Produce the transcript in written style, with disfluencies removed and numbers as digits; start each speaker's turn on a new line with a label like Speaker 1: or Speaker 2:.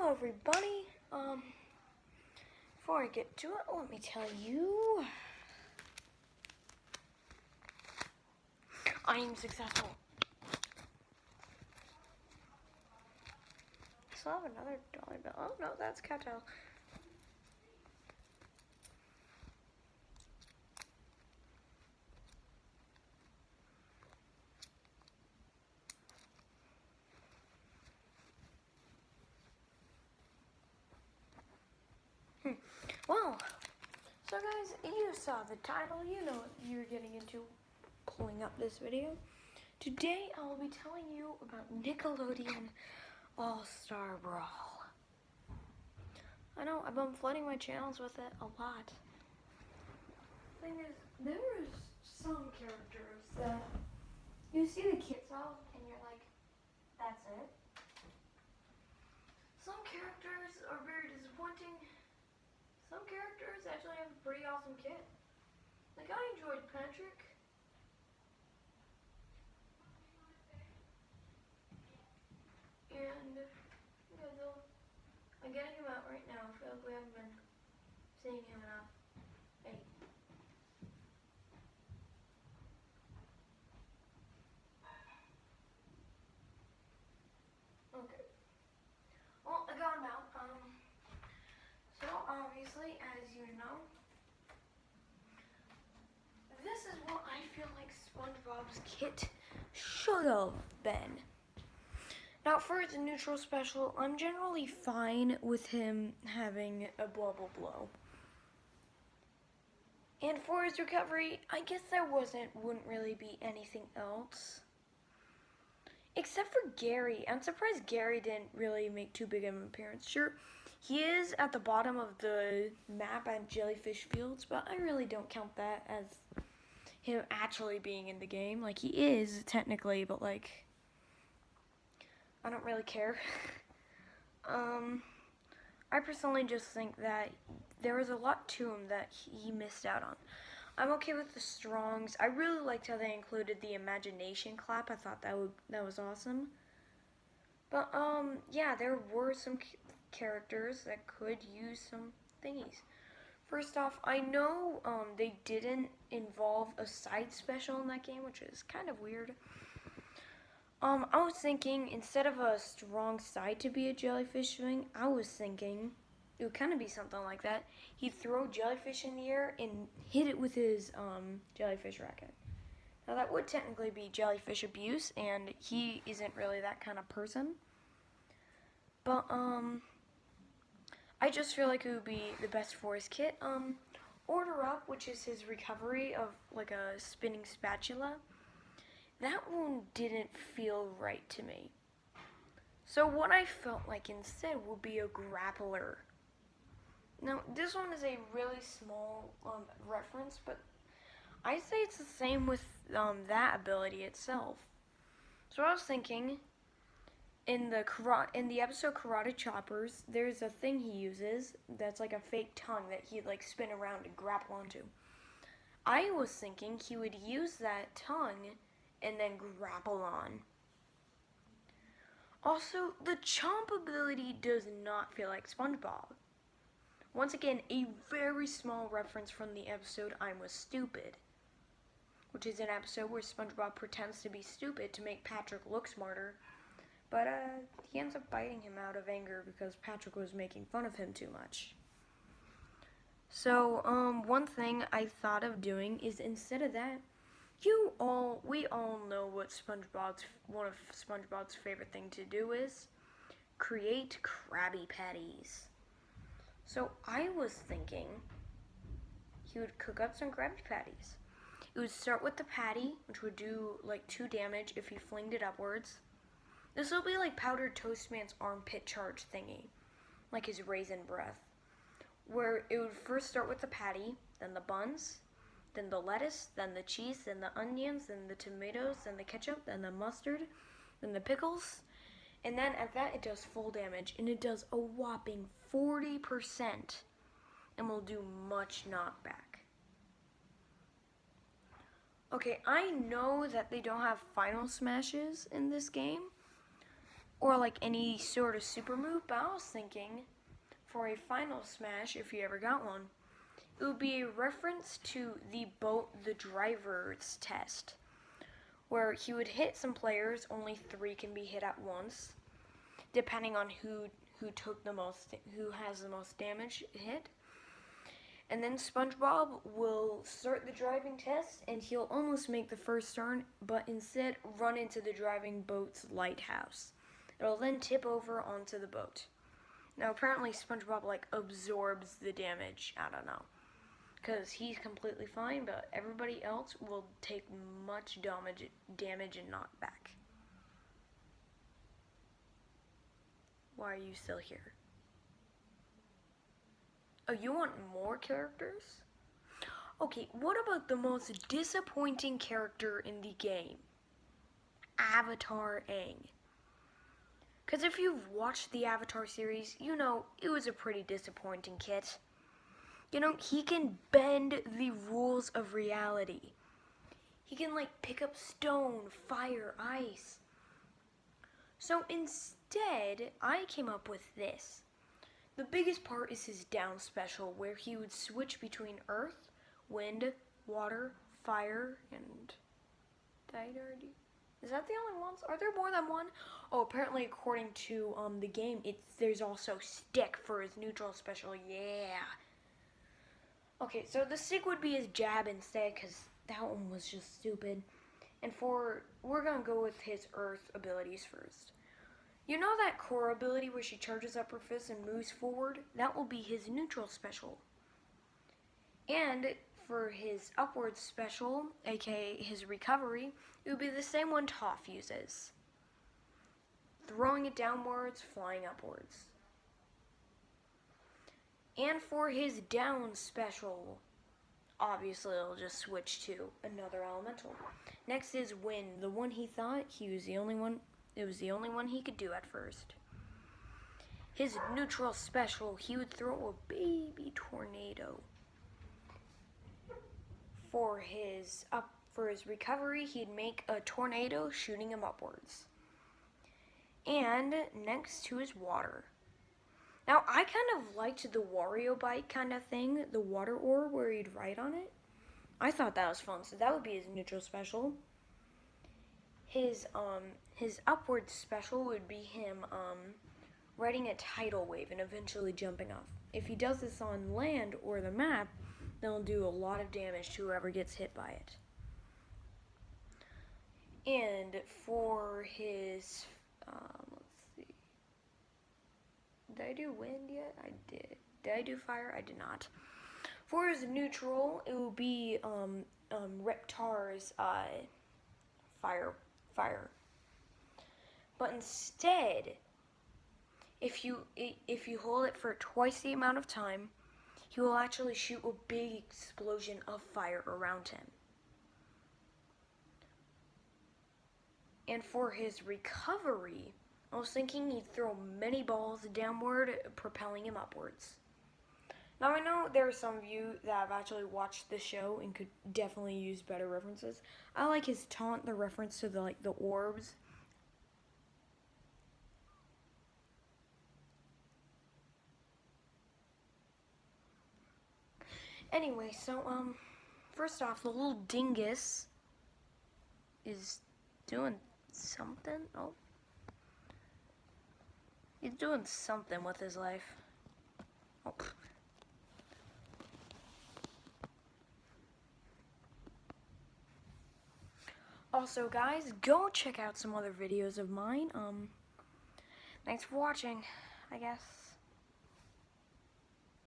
Speaker 1: Hello everybody, before I get to it, let me tell you, I am successful. I still have another dollar bill. Oh no, that's cattail. Well, so guys, you saw the title, you know what you're getting into pulling up this video. Today I will be telling you about Nickelodeon All-Star Brawl. I know, I've been flooding my channels with it a lot. Thing is, there is some characters that you see the kids of and you're like, that's it. Some characters are very disappointing. Some characters actually have a pretty awesome kit. Like, I enjoyed Patrick. And, yeah, though, I'm getting him out right now. I feel like we haven't been seeing him enough. Hey. Okay. Well, I got him out. So, obviously, as you know, this is what I feel like SpongeBob's kit should have been. Now, for the neutral special, I'm generally fine with him having a blah blah blah. And for his recovery, I guess there wouldn't really be anything else. Except for Gary. I'm surprised Gary didn't really make too big of an appearance. Sure, he is at the bottom of the map at Jellyfish Fields, but I really don't count that as him actually being in the game. Like, he is, technically, but, like, I don't really care. I personally just think that there was a lot to him that he missed out on. I'm okay with the strongs. I really liked how they included the imagination clap. I thought that was awesome. But yeah, there were some characters that could use some thingies. First off, I know they didn't involve a side special in that game, which is kind of weird. I was thinking instead of a strong side to be a jellyfish thing, I was thinking it would kind of be something like that. He'd throw jellyfish in the air and hit it with his jellyfish racket. Now that would technically be jellyfish abuse, and he isn't really that kind of person. But I just feel like it would be the best for his kit. Order Up, which is his recovery of like a spinning spatula. That one didn't feel right to me. So what I felt like instead would be a grappler. Now, this one is a really small reference, but I say it's the same with that ability itself. So I was thinking, in the episode Karate Choppers, there's a thing he uses that's like a fake tongue that he'd like spin around and grapple onto. I was thinking he would use that tongue and then grapple on. Also, the chomp ability does not feel like SpongeBob. Once again, a very small reference from the episode I Was Stupid, which is an episode where SpongeBob pretends to be stupid to make Patrick look smarter, but he ends up biting him out of anger because Patrick was making fun of him too much. So, one thing I thought of doing is instead of that, we all know what one of SpongeBob's favorite thing to do is create Krabby Patties. So I was thinking he would cook up some Krabby Patties. It would start with the patty, which would do like 2 damage if he flinged it upwards. This will be like Powdered Toast Man's armpit charge thingy, like his raisin breath, where it would first start with the patty, then the buns, then the lettuce, then the cheese, then the onions, then the tomatoes, then the ketchup, then the mustard, then the pickles. And then at that it does full damage, and it does a whopping 40% and will do much knockback. Okay, I know that they don't have final smashes in this game, or like any sort of super move, but I was thinking for a final smash, if you ever got one, it would be a reference to the driver's test, where he would hit some players, only 3 can be hit at once, depending on who has the most damage hit. And then SpongeBob will start the driving test, and he'll almost make the first turn, but instead run into the driving boat's lighthouse. It'll then tip over onto the boat. Now apparently SpongeBob like absorbs the damage. I don't know, because he's completely fine, but everybody else will take much damage and knock back. Why are you still here? Oh, you want more characters? Okay, what about the most disappointing character in the game? Avatar Aang. Because if you've watched the Avatar series, you know it was a pretty disappointing kit. You know, he can bend the rules of reality. He can, like, pick up stone, fire, ice. So instead, I came up with this. The biggest part is his down special, where he would switch between earth, wind, water, fire, and... Is that the only ones? Are there more than one? Oh, apparently according to the game, there's also stick for his neutral special. Yeah. Okay, so the stick would be his jab instead, because that one was just stupid. And we're gonna go with his earth abilities first. You know that core ability where she charges up her fist and moves forward? That will be his neutral special. And for his upward special, aka his recovery, it would be the same one Toph uses. Throwing it downwards, flying upwards. And for his down special, obviously it'll just switch to another elemental. Next is wind, the one he thought he was the only one. It was the only one he could do at first. His neutral special, he would throw a baby tornado. For his recovery, he'd make a tornado shooting him upwards. And next to his water. Now, I kind of liked the Wario Bite kind of thing, the water orb where he'd ride on it. I thought that was fun, so that would be his neutral special. His upward special would be him riding a tidal wave and eventually jumping off. If he does this on land or the map, then he'll do a lot of damage to whoever gets hit by it. And for his, let's see, did I do wind yet? I did. Did I do fire? I did not. For his neutral, it will be Reptar's fire. But instead, if you hold it for twice the amount of time, he will actually shoot a big explosion of fire around him. And for his recovery, I was thinking he'd throw many balls downward, propelling him upwards. Now I know there are some of you that have actually watched the show and could definitely use better references. I like his taunt, the reference to the orbs. Anyway, so first off, the little dingus is doing something. Oh, he's doing something with his life. Oh. Also, guys, go check out some other videos of mine. Thanks for watching, I guess.